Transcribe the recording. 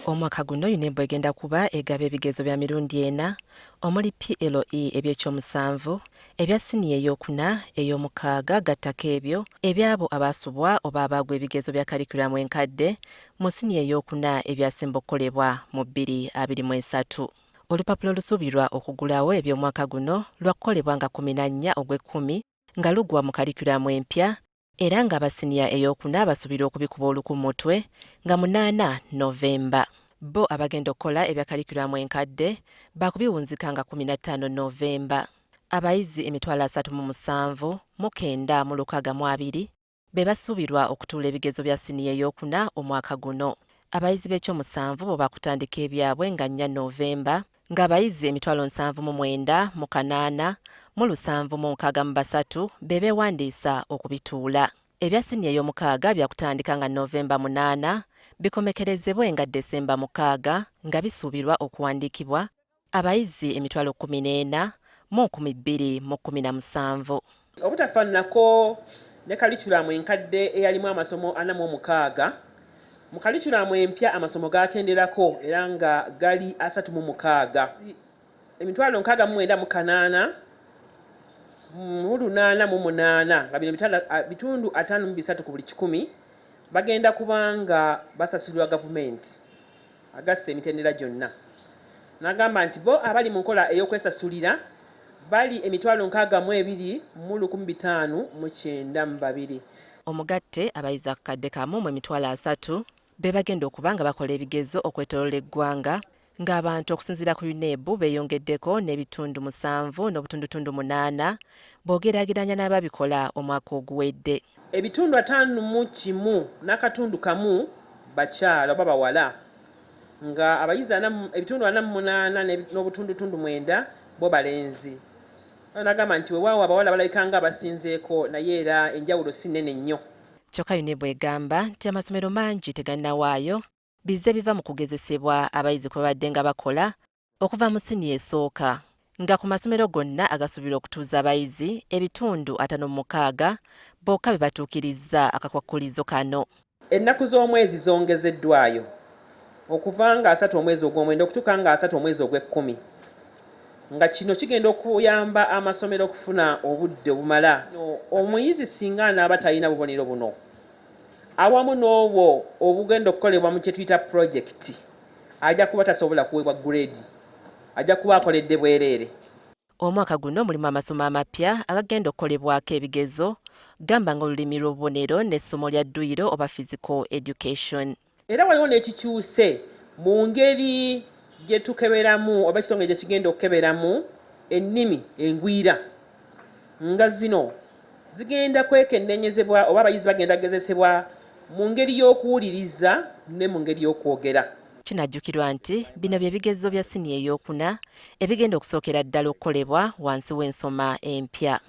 Omwaka guno UNEB egenda kuba egaba ebigezo bya mirundi ena omuli PLE eby'ekyomusanvu, ebya siniya ey'okuna, ey'omukaaga gattako ebyo ebyabo abaasubwa oba abaagwa ebigezo bya kalikulamu enkadde mu siniya ey'okuna ebyasemba okukolebwa mu 2023. Olupapulo olusuubirwa okugulawo eby'omwaka guno lwakolebwa nga 14 Ogw'ekkumi nga lugwa mu kalikulamu empya era nga abasiniya ey'okuna basuubirwa okubikuba oluku mu mutwe nga 8 Novemba. Bo abagenda okukola ebya kalikulamu enkadde baakubiwunzika nga 15 Novemba. Abayizi 3,700 mu 962 be basuubirwa okutuula ebigezo bya siniya ey'okuna omwaka guno. Abayizi b'ekyomusanvu bo baakutandika ebyabwe nga 4 Novemba ng'abayizi 7,900 mu 8 mu 763 be beewandiisa okubituula. Ebya siniya ey'omukaaga byakutandika nga Novemba 8 bikomekerezebwe nga Desemba 6 nga bisuubirwa okuwandiikibwa abayizi 14,000 mu 217. Obutafaananako ne kalikulamu enkadde eyalimu amasomo 46, mu kalikulamu empya amasomo gaakenderako era nga gali 36. 69,800 mu 808 nga bino bitundu 53 ku buli 100 bagenda kubanga basasulirwa gavumenti agasse emitendera gyonna. N'agamba nti bo abali mu nkola ey'okwesasulira bali 62,592. Omugatte abayizi akakadde kamu mu 3,000 be bagenda okuba nga bakola ebigezo okwetooloola eggwanga ng'abantu okusinziira ku UNEB beeyongeddeko n'ebitundu 7.8 bw'ogeraageranya n'ababikola omwaka oguwedde. Ebitundu 51 n'akatundu kamu bakyala oba bawala nga abayizi ebitundu 48 n'obutundutundu 9 bo balenzi. N'agamba nti weewaawo abawala balabika nga abasinzeeko naye era enjawulo si nnene nnyo. Kyokka UNEB egamba nti amasomero mangi tegannawaayo bizze biva mu kugezesebwa abayizi kwe babadde nga bakola okuva mu siniya esooka nga ku masomero gonna agasuubirwa okutuuza abayizi ebitundu 56 bokka be batuukirizza akakwakkulizo kano. Ennaku z'omwezi zongezeddwayo okuva nga 3 omwezi ogw'omwenda okutuuka nga 3 omwezi ogw'ekkumi nga kino kigenda okuyamba amasomero okufuna obudde obumala. Omuyizi singa anaaba talina bubonero buno awamu n'obwo obugenda okukolebwa mu kye tuyita pulojekiti ajja kuba tasobola kuweebwa grade, ajja kuba akoledde bwereere. Omwaka guno mulimu amasomo amapya agagenda okukolebwako ebigezo gamba nga olulimi lw'obubonero n'essomo lya dduyiro oba physical education. Era waliwo n'ekikyuse mu ngeri gye tukeberamu oba ekitongole gye kigenda okukeberamu ennimi engwira nga zino zigenda kwekennenyezebwa oba abayizi bagenda kugezesebwa mu ngeri y'okuwuliriza ne mu ngeri y'okwogera. Kinajjukirwa nti bino bye bigezo bya siniya ey'okuna ebigenda okusookera ddala okukolebwa wansi w'ensoma empya.